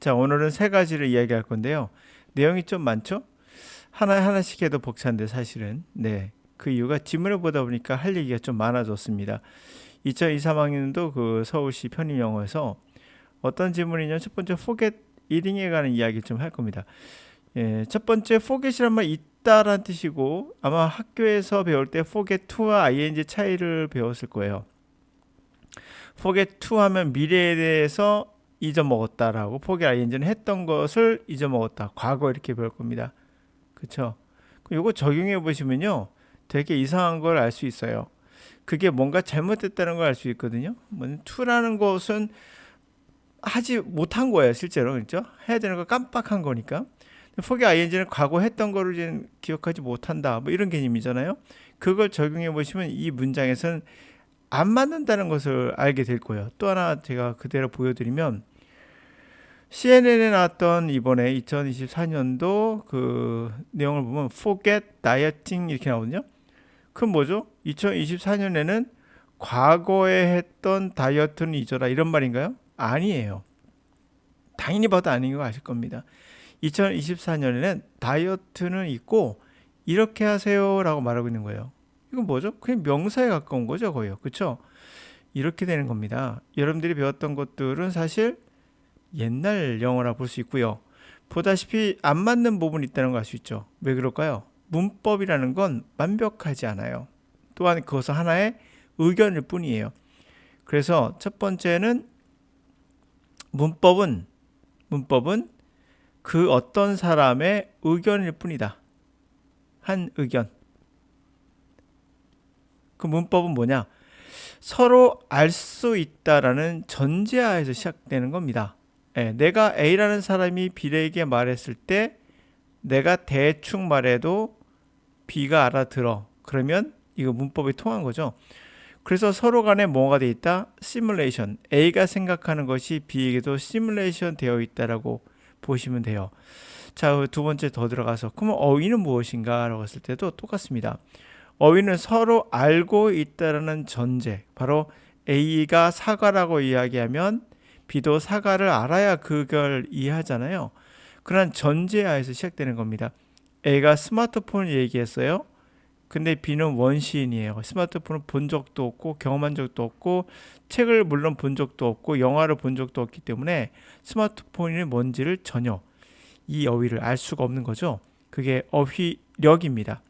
자, 오늘은 세 가지를 이야기할 건데요. 내용이 좀 많죠? 하나하나씩 해도 벅찬데 사실은. 네. 그 이유가 지문을 보다 보니까 할 얘기가 좀 많아졌습니다. 2023학년도 그 서울시 편입영어에서 어떤 지문이냐면 첫 번째 forget eating에 관한 이야기 좀 할 겁니다. 예, 첫 번째 forget이란 말 있다라는 뜻이고 아마 학교에서 배울 때 forget to와 ing 차이를 배웠을 거예요. forget to 하면 미래에 대해서 잊어먹었다라고 forget ing는 했던 것을 잊어먹었다. 과거 이렇게 배울 겁니다. 그쵸? 이거 적용해 보시면요. 되게 이상한 걸 알 수 있어요. 그게 뭔가 잘못됐다는 걸 알 수 있거든요. to라는 것은 하지 못한 거예요, 실제로. 그렇죠? 해야 되는 걸 깜빡한 거니까. forget ing는 과거 했던 거를 이제 기억하지 못한다. 뭐 이런 개념이잖아요. 그걸 적용해 보시면 이 문장에서는 안 맞는다는 것을 알게 될 거예요. 또 하나 제가 그대로 보여드리면 CNN에 나왔던 이번에 2024년도 그 내용을 보면 forget dieting 이렇게 나오거든요. 그럼 뭐죠? 2024년에는 과거에 했던 다이어트는 잊어라 이런 말인가요? 아니에요. 당연히 봐도 아닌 거 아실 겁니다. 2024년에는 다이어트는 있고 이렇게 하세요라고 말하고 있는 거예요. 이건 뭐죠? 그냥 명사에 가까운 거죠, 거의. 그렇죠? 이렇게 되는 겁니다. 여러분들이 배웠던 것들은 사실 옛날 영어라 볼 수 있고요. 보다시피 안 맞는 부분이 있다는 걸 알 수 있죠. 왜 그럴까요? 문법이라는 건 완벽하지 않아요. 또한 그것은 하나의 의견일 뿐이에요. 그래서 첫 번째는 문법은 그 어떤 사람의 의견일 뿐이다. 한 의견. 그 문법은 뭐냐? 서로 알 수 있다라는 전제하에서 시작되는 겁니다. 예, 내가 A라는 사람이 B에게 말했을 때 내가 대충 말해도 B가 알아들어. 그러면 이거 문법이 통한 거죠. 그래서 서로 간에 뭐가 돼 있다? 시뮬레이션. A가 생각하는 것이 B에게도 시뮬레이션 되어 있다라고 보시면 돼요. 자, 두 번째 더 들어가서 그러면 어휘는 무엇인가? 라고 했을 때도 똑같습니다. 어휘는 서로 알고 있다라는 전제. 바로 A가 사과라고 이야기하면 B도 사과를 알아야 그걸 이해하잖아요. 그런 전제하에서 시작되는 겁니다. A가 스마트폰을 얘기했어요. 근데 B는 원시인이에요. 스마트폰을 본 적도 없고 경험한 적도 없고 책을 물론 본 적도 없고 영화를 본 적도 없기 때문에 스마트폰이 뭔지를 전혀 이 어휘를 알 수가 없는 거죠. 그게 어휘력입니다.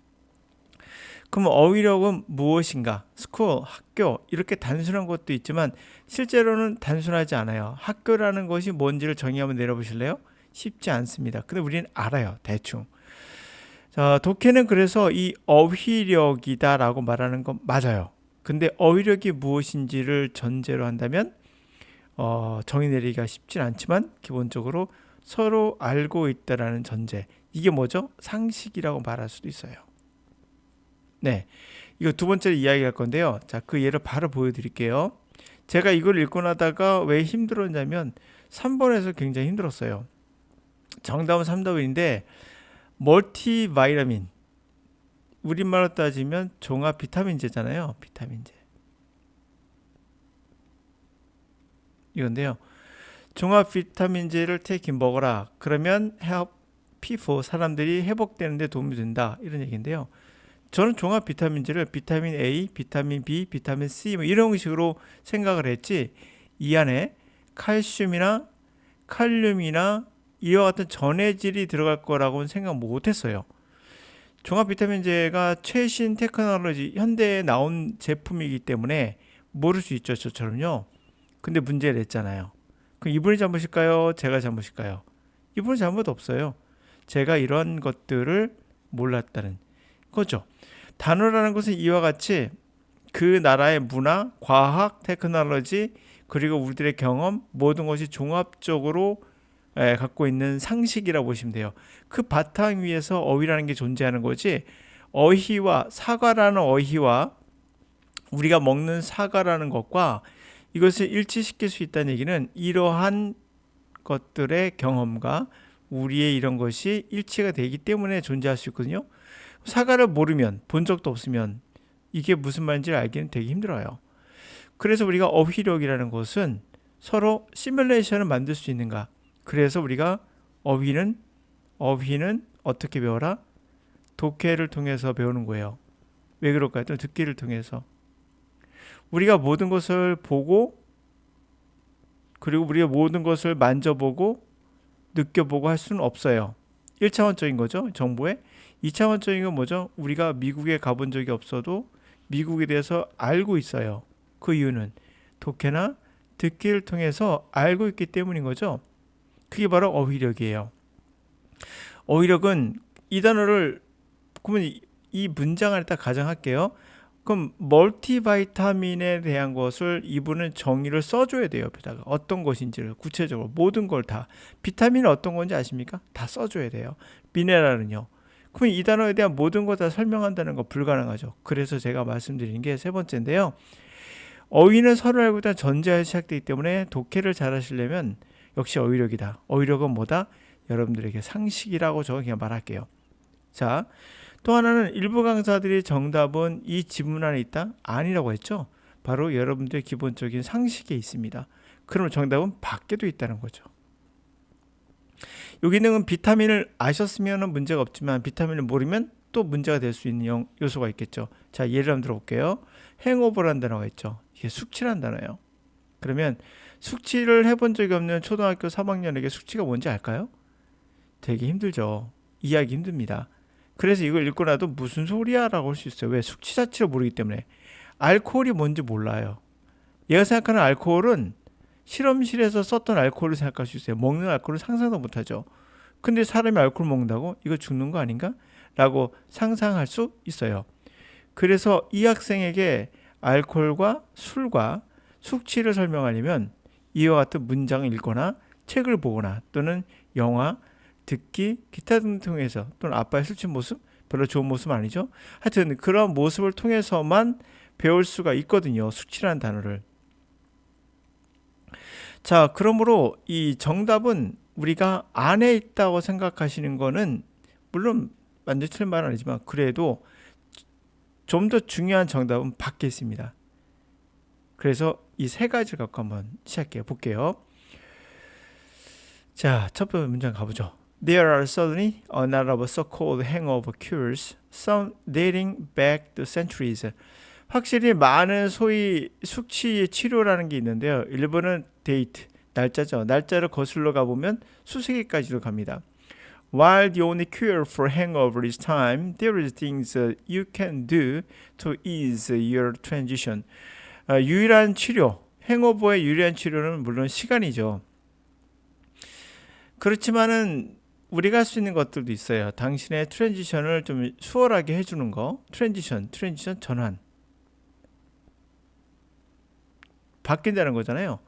그럼 어휘력은 무엇인가? 스쿨, 학교 이렇게 단순한 것도 있지만 실제로는 단순하지 않아요. 학교라는 것이 뭔지를 정의하면 내려보실래요? 쉽지 않습니다. 근데 우리는 알아요. 대충. 자, 독해는 그래서 이 어휘력이다라고 말하는 건 맞아요. 근데 어휘력이 무엇인지를 전제로 한다면 정의 내리기가 쉽진 않지만 기본적으로 서로 알고 있다라는 전제. 이게 뭐죠? 상식이라고 말할 수도 있어요. 네, 이거 두 번째로 이야기할 건데요. 자, 그 예를 바로 보여드릴게요. 제가 이걸 읽고 나다가 왜 힘들었냐면 3번에서 굉장히 힘들었어요. 정답은 3답인데 멀티바이타민, 우리말로 따지면 종합 비타민제잖아요. 비타민제. 이건데요. 종합 비타민제를 take 먹어라. 그러면 help people, 사람들이 회복되는데 도움이 된다. 이런 얘기인데요. 저는 종합 비타민제를 비타민 A, 비타민 B, 비타민 C 뭐 이런 식으로 생각을 했지 이 안에 칼슘이나 칼륨이나 이와 같은 전해질이 들어갈 거라고는 생각 못 했어요. 종합 비타민제가 최신 테크놀로지 현대에 나온 제품이기 때문에 모를 수 있죠. 저처럼요. 근데 문제를 냈잖아요. 그럼 이분이 잘못일까요? 제가 잘못일까요? 이분은 잘못 없어요. 제가 이런 것들을 몰랐다는 거죠. 단어라는 것은 이와 같이 그 나라의 문화, 과학, 테크놀로지 그리고 우리들의 경험 모든 것이 종합적으로 갖고 있는 상식이라고 보시면 돼요. 그 바탕 위에서 어휘라는 게 존재하는 거지. 어휘와 사과라는 어휘와 우리가 먹는 사과라는 것과 이것을 일치시킬 수 있다는 얘기는 이러한 것들의 경험과 우리의 이런 것이 일치가 되기 때문에 존재할 수 있거든요. 사과를 모르면 본 적도 없으면 이게 무슨 말인지 알기는 되게 힘들어요. 그래서 우리가 어휘력이라는 것은 서로 시뮬레이션을 만들 수 있는가, 그래서 우리가 어휘는 어떻게 배워라? 독해를 통해서 배우는 거예요. 왜 그럴까요? 또 듣기를 통해서. 우리가 모든 것을 보고 그리고 우리가 모든 것을 만져보고 느껴보고 할 수는 없어요. 1차원적인 거죠. 정보에. 2차원적인 건 뭐죠? 우리가 미국에 가본 적이 없어도 미국에 대해서 알고 있어요. 그 이유는 독해나 듣기를 통해서 알고 있기 때문인 거죠. 그게 바로 어휘력이에요. 어휘력은 이 단어를 그러면 이 문장 안에 딱 가정할게요. 그럼 멀티바이타민에 대한 것을 이분은 정의를 써줘야 돼요. 옆에다가 어떤 것인지를 구체적으로 모든 걸 다. 비타민은 어떤 건지 아십니까? 다 써줘야 돼요. 미네랄은요. 그럼 이 단어에 대한 모든 걸 다 설명한다는 거 불가능하죠. 그래서 제가 말씀드린 게 세 번째인데요. 어휘는 서로 알고 있다는 전제하에 시작되기 때문에 독해를 잘 하시려면 역시 어휘력이다. 어휘력은 뭐다? 여러분들에게 상식이라고 저는 그냥 말할게요. 자, 또 하나는 일부 강사들이 정답은 이 지문 안에 있다? 아니라고 했죠. 바로 여러분들의 기본적인 상식에 있습니다. 그러면 정답은 밖에도 있다는 거죠. 여기 있는 비타민을 아셨으면 문제가 없지만 비타민을 모르면 또 문제가 될 수 있는 요소가 있겠죠. 자, 예를 한번 들어볼게요. 행오버라는 단어가 있죠. 이게 숙취라는 단어예요. 그러면 숙취를 해본 적이 없는 초등학교 3학년에게 숙취가 뭔지 알까요? 되게 힘들죠. 이해하기 힘듭니다. 그래서 이걸 읽고 나도 무슨 소리야 라고 할 수 있어요. 왜? 숙취 자체를 모르기 때문에. 알코올이 뭔지 몰라요. 얘가 생각하는 알코올은 실험실에서 썼던 알코올을 생각할 수 있어요. 먹는 알코올을 상상도 못하죠. 근데 사람이 알코올 먹는다고? 이거 죽는 거 아닌가? 라고 상상할 수 있어요. 그래서 이 학생에게 알코올과 술과 숙취를 설명하려면 이와 같은 문장을 읽거나 책을 보거나 또는 영화, 듣기, 기타 등을 통해서 또는 아빠의 술 취한 모습, 별로 좋은 모습 아니죠. 하여튼 그런 모습을 통해서만 배울 수가 있거든요. 숙취라는 단어를. 자, 그러므로 이 정답은 우리가 안에 있다고 생각하시는 거는 물론 완전 틀린 말은 아니지만 그래도 좀 더 중요한 정답은 밖에 있습니다. 그래서 이 세 가지를 갖고 한번 시작해 볼게요. 자, 첫 번째 문장 가보죠. There are certainly a lot of so-called hangover cures, some dating back to centuries. 확실히 많은 소위 숙취 치료라는 게 있는데요. 일본은 데이트, 날짜죠. 날짜를 거슬러 가보면 수세기까지도 갑니다. While the only cure for hangover is time, there is things you can do to ease your transition. 유일한 치료, 행오버의 유일한 치료는 물론 시간이죠. 그렇지만은 우리가 할 수 있는 것들도 있어요. 당신의 트랜지션을 좀 수월하게 해주는 거. 트랜지션 전환. 바뀐다는 거잖아요.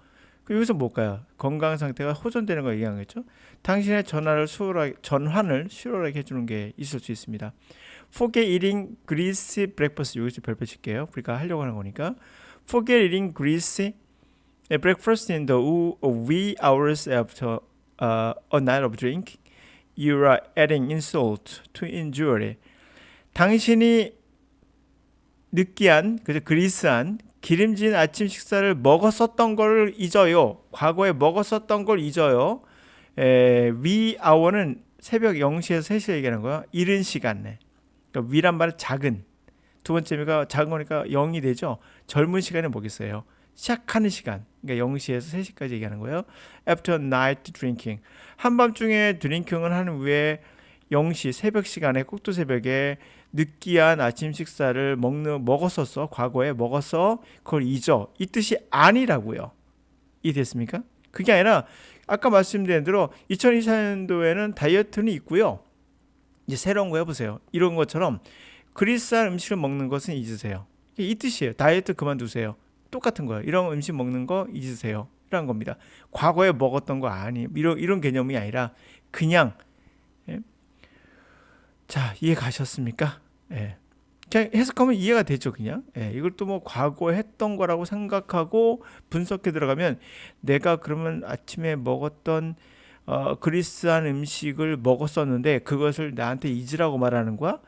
여기서 뭘까요? 건강 상태가 호전되는 거 얘기하겠죠. 당신의 전환을 수월하게 해주는 게 있을 수 있습니다. Forget eating greasy breakfast. 여기서 별표 칠게요. 우리가 하려고 하는 거니까. Forget eating greasy breakfast in the wee hours after a night of drink. You are adding insult to injury. 당신이 느끼한, 그리스한 기름진 아침 식사를 먹었었던 걸 잊어요. 과거에 먹었었던 걸 잊어요. 위 아워는 새벽 0시에서 3시에 얘기하는 거야. 이른 시간에. 그러니까 위란 말은 작은. 두 번째가 작은 거니까 0이 되죠. 젊은 시간에 뭐겠어요? 시작하는 시간. 그러니까 0시에서 3시까지 얘기하는 거예요. After night drinking. 한밤중에 드링킹을 한 후에 0시 새벽 시간에 꼭두 새벽에 느끼한 아침 식사를 먹었었어. 과거에 먹었어. 그걸 잊어. 이 뜻이 아니라고요. 이해됐습니까? 그게 아니라 아까 말씀드린 대로 2024년도에는 다이어트는 있고요. 이제 새로운 거 해보세요. 이런 것처럼 그리스한 음식을 먹는 것은 잊으세요. 이 뜻이에요. 다이어트 그만두세요. 똑같은 거예요. 이런 음식 먹는 거 잊으세요. 이런 겁니다. 과거에 먹었던 거 아니. 이런 개념이 아니라 그냥 자, 이해 가셨습니까? 예. 그냥 해석하면 이해가 되죠, 그냥. 예. 이걸 또 뭐 과거에 했던 거라고 생각하고 분석해 들어가면 내가 그러면 아침에 먹었던 그리스한 음식을 먹었었는데 그것을 나한테 잊으라고 말하는 거야?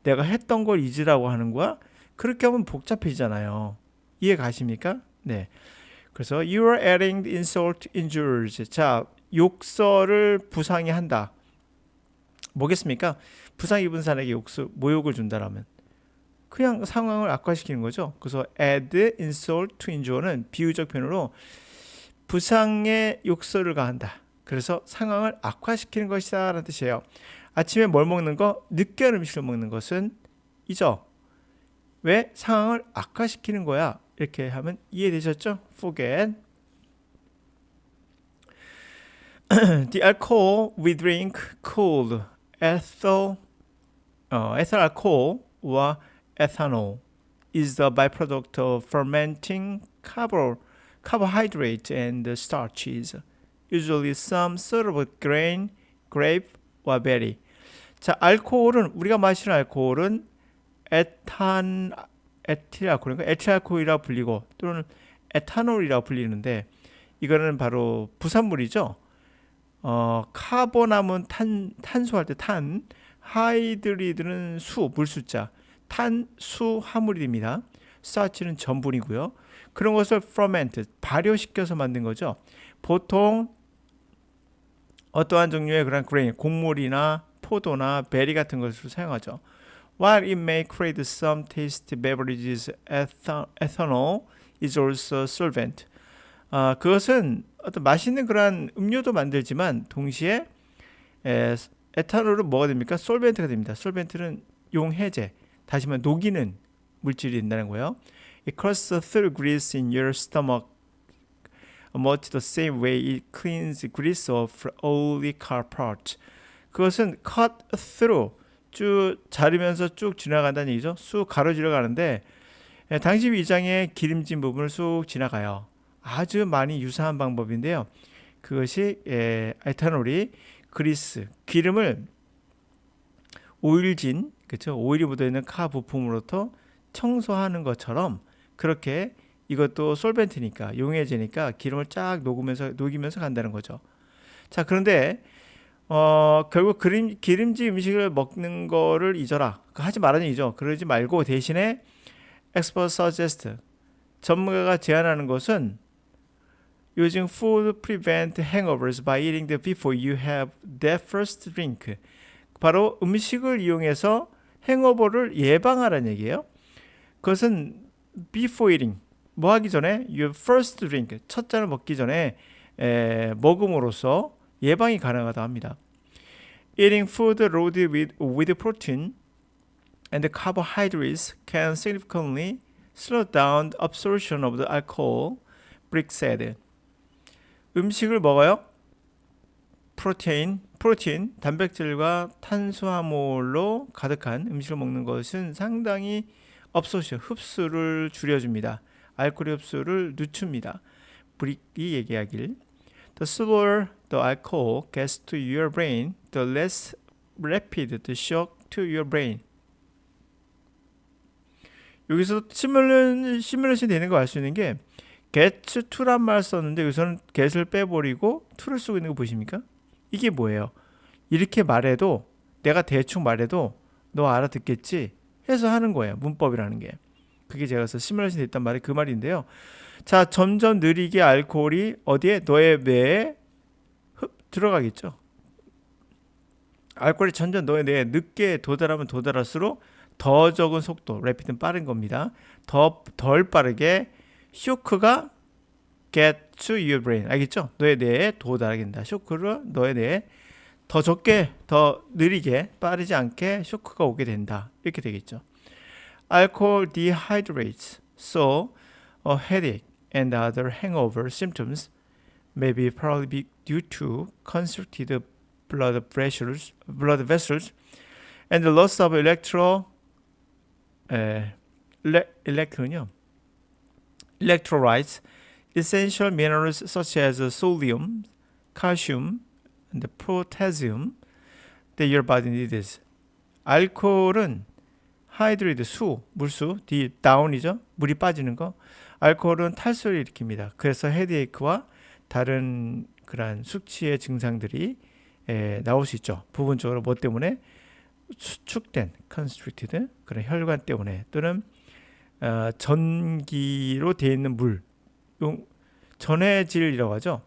내가 했던 걸 잊으라고 하는 거야? 그렇게 하면 복잡해지잖아요. 이해 가십니까? 네. 그래서 you are adding insult to injuries. 자, 욕설을 부상이 한다. 뭐겠습니까? 부상 입은 사람에게 모욕을 준다라면 그냥 상황을 악화시키는 거죠. 그래서 add insult to injure는 비유적 표현으로 부상에 욕설을 가한다. 그래서 상황을 악화시키는 것이다 라는 뜻이에요. 아침에 뭘 먹는 거? 느끼한 음식을 먹는 것은 이죠. 왜? 상황을 악화시키는 거야. 이렇게 하면 이해되셨죠? forget. The alcohol we drink called ethyl alcohol과 ethanol is the byproduct of fermenting carbohydrate and starches, usually some sort of grain, grape or berry. 자, 알코올은 우리가 마시는 알코올은 에틸알코올이라고 불리고 또는 에탄올이라고 불리는데 이거는 바로 부산물이죠. 카본하면 탄수할 때 탄, 하이드리드는 물숫자, 탄수화물이 됩니다. 스타치는 전분이고요. 그런 것을 ferment, 발효시켜서 만든 거죠. 보통 어떠한 종류의 그런 grain, 곡물이나 포도나 베리 같은 것을 사용하죠. While it may create some tasty beverages, ethanol is also solvent. 그것은 어떤 맛있는 그런 음료도 만들지만 동시에 에탄올은 뭐가 됩니까? 솔벤트가 됩니다. 솔벤트는 용해제, 다시 말해 녹이는 물질이 된다는 거예요. It crosses through grease in your stomach much the same way it cleans grease off oily car parts. 그것은 cut through, 쭉 자르면서 쭉 지나간다는 얘기죠. 쑥 가로지러 가는데 당시 위장의 기름진 부분을 쑥 지나가요. 아주 많이 유사한 방법인데요. 그것이 에탄올이 그리스, 기름을 오일진, 그렇죠? 오일이 묻어있는 카 부품으로부터 청소하는 것처럼 그렇게 이것도 솔벤트니까 용해제니까 기름을 쫙 녹이면서 간다는 거죠. 자, 그런데 결국 기름진 음식을 먹는 거를 잊어라. 하지 말라는 얘기죠. 그러지 말고 대신에 expert suggest, 전문가가 제안하는 것은 using food prevent hangovers by eating them before you have that first drink. 바로 음식을 이용해서 행어버를 예방하라는 얘기예요. 그것은 before eating, 뭐 하기 전에 your first drink, 첫 잔을 먹기 전에 먹음으로써 예방이 가능하다 합니다. Eating food loaded with protein and carbohydrates can significantly slow down the absorption of the alcohol, Brick said. 음식을 먹어요. 프로테인, 단백질과 탄수화물로 가득한 음식을 먹는 것은 상당히 흡수를 줄여줍니다. 알코올의 흡수를 늦춥니다. 브릭이 얘기하길 The slower the alcohol gets to your brain, the less rapid the shock to your brain. 여기서 시뮬레이션 되는 거 알 수 있는 게 get to란 말 썼는데 여기서는 get을 빼버리고 to를 쓰고 있는 거 보십니까? 이게 뭐예요? 이렇게 말해도 내가 대충 말해도 너 알아듣겠지? 해서 하는 거예요. 문법이라는 게. 그게 제가 시뮬레이션 됐단 말이 그 말인데요. 자, 점점 느리게 알코올이 어디에? 너의 뇌에 들어가겠죠. 알코올이 점점 너의 뇌에 늦게 도달하면 도달할수록 더 적은 속도, 래피드는 빠른 겁니다. 덜 빠르게 쇼크가 get to your brain. 알겠죠? 너의 뇌에 도달하게 된다. 쇼크를 너의 뇌에 더 적게, 더 느리게, 빠르지 않게 쇼크가 오게 된다. 이렇게 되겠죠. Alcohol dehydrates, so a headache and other hangover symptoms may be probably due to constricted blood vessels and the loss of electrolytes, essential minerals such as sodium, calcium, and potassium that your body needs. 알코올은 하이드레이드, 물수, 다운이죠. 물이 빠지는 거. 알코올은 탈수를 일으킵니다. 그래서 헤드에이크와 다른 그런 숙취의 증상들이 나올 수 있죠. 부분적으로 뭐 때문에? 수축된, constricted, 그런 혈관 때문에 또는 전기로 되어 있는 물, 전해질이라고 하죠.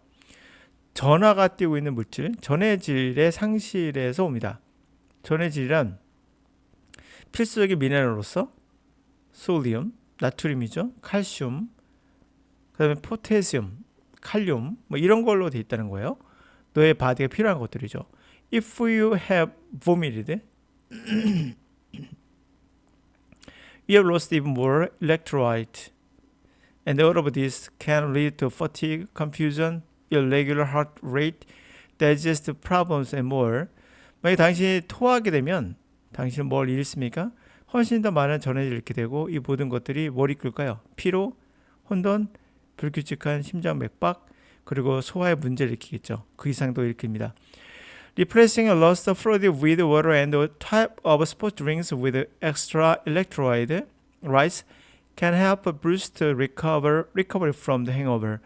전하가 띄고 있는 물질, 전해질의 상실에서 옵니다. 전해질이란 필수적인 미네랄로서 소디움, 나트륨이죠. 칼슘, 그다음에 포테시움, 칼륨 뭐 이런 걸로 돼 있다는 거예요. 너의 바디가 필요한 것들이죠. If you have vomited, you have lost even more electrolyte. And all of this can lead to fatigue, confusion, irregular heart rate, digestive problems and more. 만약 당신이 토하게 되면 당신은 뭘 잃습니까? 훨씬 더 많은 전해질을 잃게 되고 이 모든 것들이 뭘 이끌까요? 피로, 혼돈, 불규칙한 심장 맥박, 그리고 소화에 문제를 일으키겠죠. 그 이상도 일으킵니다. Replacing a lost fluid with water and a type of sports drinks with extra electrolyte rice can help boost recovery from the hangover.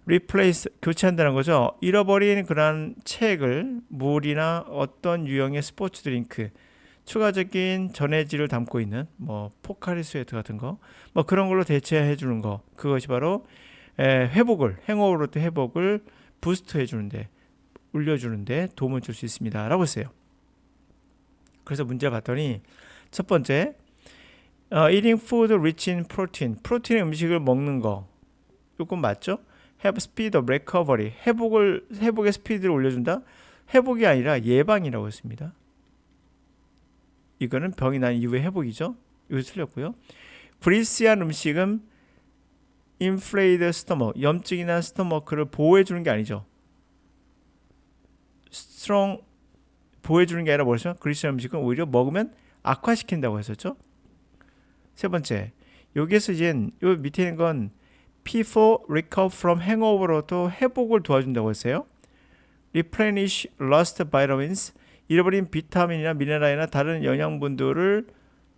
Replace, 교체한다는 거죠. 잃어버린 그런 책을 물이나 어떤 유형의 스포츠 드링크, 추가적인 전해질을 담고 있는 뭐 포카리 스웨트 같은 거, 뭐 그런 걸로 대체해 주는 거. 그것이 바로 회복을, 행오버로부터 회복을 부스트 해주는데, 올려주는데 도움을 줄 수 있습니다. 라고 했어요. 그래서 문제 봤더니 첫 번째, eating food rich in protein, 프로틴 음식을 먹는 거. 이건 맞죠? have speed of recovery, 회복의 스피드를 올려준다? 회복이 아니라 예방이라고 했습니다. 이거는 병이 난 이후의 회복이죠. 이거 틀렸고요. greasy한 음식은 inflated stomach, 염증이 난 스토머크를 보호해주는 게 아니죠. strong, 보호해주는 게 아니라 뭐였죠? greasy한 음식은 오히려 먹으면 악화시킨다고 했었죠. 세 번째, 여기에서 이제 요 밑에 있는 건 P4 recover from hangover로도 회복을 도와준다고 했어요. replenish lost vitamins, 잃어버린 비타민이나 미네랄이나 다른 영양분들을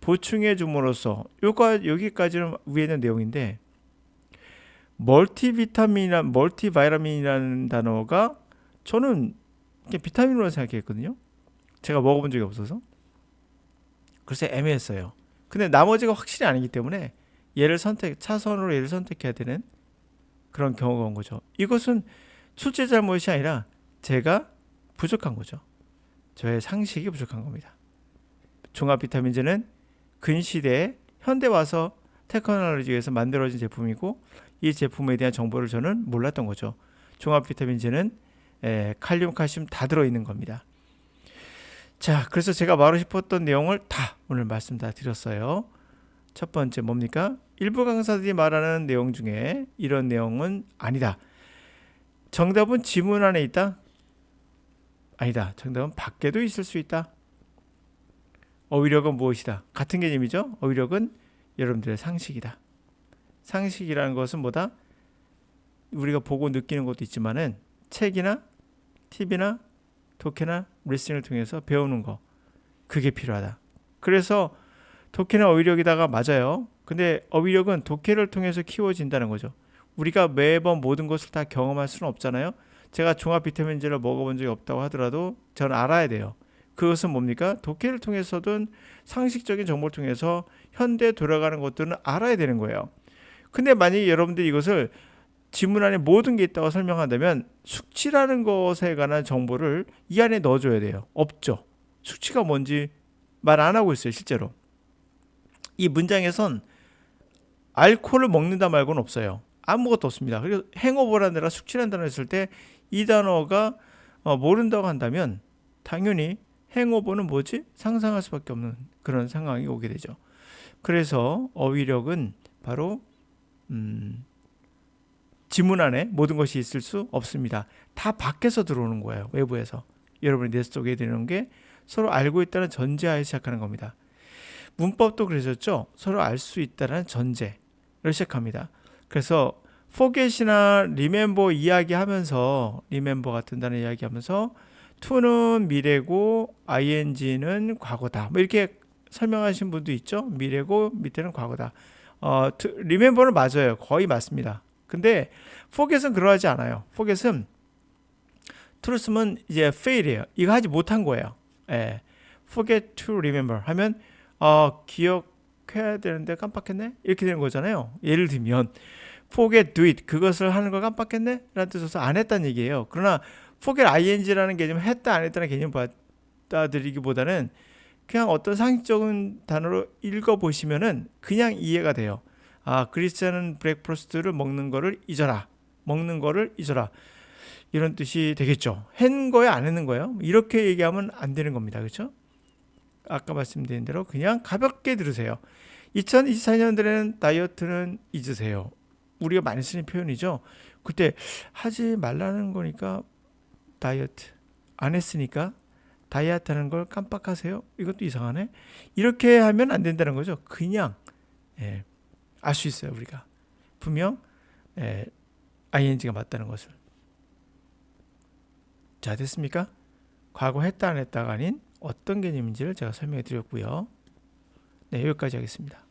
보충해 줌으로써 여기까지는 위에 있는 내용인데 멀티비타민이나 멀티바이타민이라는 단어가 저는 그냥 비타민으로 생각했거든요. 제가 먹어본 적이 없어서. 그래서 애매했어요. 근데 나머지가 확실히 아니기 때문에 차선으로 얘를 선택해야 되는 그런 경우가 온 거죠. 이것은 출제 잘못이 아니라 제가 부족한 거죠. 저의 상식이 부족한 겁니다. 종합 비타민제는 근시대에 현대 와서 테크놀로지에서 만들어진 제품이고 이 제품에 대한 정보를 저는 몰랐던 거죠. 종합 비타민제는 칼륨, 칼슘 다 들어있는 겁니다. 자, 그래서 제가 말하고 싶었던 내용을 다 오늘 말씀 다 드렸어요. 첫 번째 뭡니까? 일부 강사들이 말하는 내용 중에 이런 내용은 아니다. 정답은 지문 안에 있다? 아니다. 정답은 밖에도 있을 수 있다. 어휘력은 무엇이다? 같은 개념이죠. 어휘력은 여러분들의 상식이다. 상식이라는 것은 뭐다? 우리가 보고 느끼는 것도 있지만은 책이나 TV나 독해나 리스닝을 통해서 배우는 거, 그게 필요하다. 그래서 독해나 어휘력이다가 맞아요. 근데 어휘력은 독해를 통해서 키워진다는 거죠. 우리가 매번 모든 것을 다 경험할 수는 없잖아요. 제가 종합 비타민제를 먹어본 적이 없다고 하더라도 저는 알아야 돼요. 그것은 뭡니까? 독해를 통해서든 상식적인 정보를 통해서 현대에 돌아가는 것들은 알아야 되는 거예요. 근데 만약에 여러분들이 이것을 지문 안에 모든 게 있다고 설명한다면 숙취라는 것에 관한 정보를 이 안에 넣어줘야 돼요. 없죠. 숙취가 뭔지 말 안 하고 있어요. 실제로. 이 문장에선 알코올을 먹는다 말고는 없어요. 아무것도 없습니다. 그리고 행오버라는 단어, 숙취라는 단어 했을 때 이 단어가 모른다고 한다면 당연히 행오버는 뭐지? 상상할 수밖에 없는 그런 상황이 오게 되죠. 그래서 어휘력은 바로 지문 안에 모든 것이 있을 수 없습니다. 다 밖에서 들어오는 거예요. 외부에서. 여러분이 내 속에 들어오는 게 서로 알고 있다는 전제하에 시작하는 겁니다. 문법도 그러셨죠? 서로 알 수 있다는 전제를 시작합니다. 그래서 forget이나 remember 이야기하면서 remember 같은 단어 이야기하면서 to는 미래고 ing는 과거다. 뭐 이렇게 설명하신 분도 있죠. 미래고 밑에는 과거다. remember는 맞아요. 거의 맞습니다. 근데 forget은 그러하지 않아요. forget은 truth면 이제 fail이에요. 이거 하지 못한 거예요. forget to remember 하면 기억해야 되는데 깜빡했네? 이렇게 되는 거잖아요. 예를 들면 forget do it 그것을 하는 걸 깜빡했네 라는 뜻으로서 안 했다는 얘기예요. 그러나 forget ing라는 개념은 했다 안 했다는 개념 받아들이기보다는 그냥 어떤 상식적인 단어로 읽어보시면은 그냥 이해가 돼요. 아, 크리스찬은 브렉퍼스트를 먹는 거를 잊어라. 먹는 거를 잊어라. 이런 뜻이 되겠죠. 했는 거예요, 안 했는 거예요? 이렇게 얘기하면 안 되는 겁니다. 그렇죠? 아까 말씀드린 대로 그냥 가볍게 들으세요. 2024년도에는 다이어트는 잊으세요. 우리가 많이 쓰는 표현이죠. 그때 하지 말라는 거니까 다이어트 안 했으니까 다이어트 하는 걸 깜빡하세요. 이것도 이상하네. 이렇게 하면 안 된다는 거죠. 그냥 알 수 있어요. 우리가 분명 ing가 맞다는 것을. 자, 됐습니까? 과거 했다 안 했다가 아닌 어떤 개념인지를 제가 설명해 드렸고요. 네, 여기까지 하겠습니다.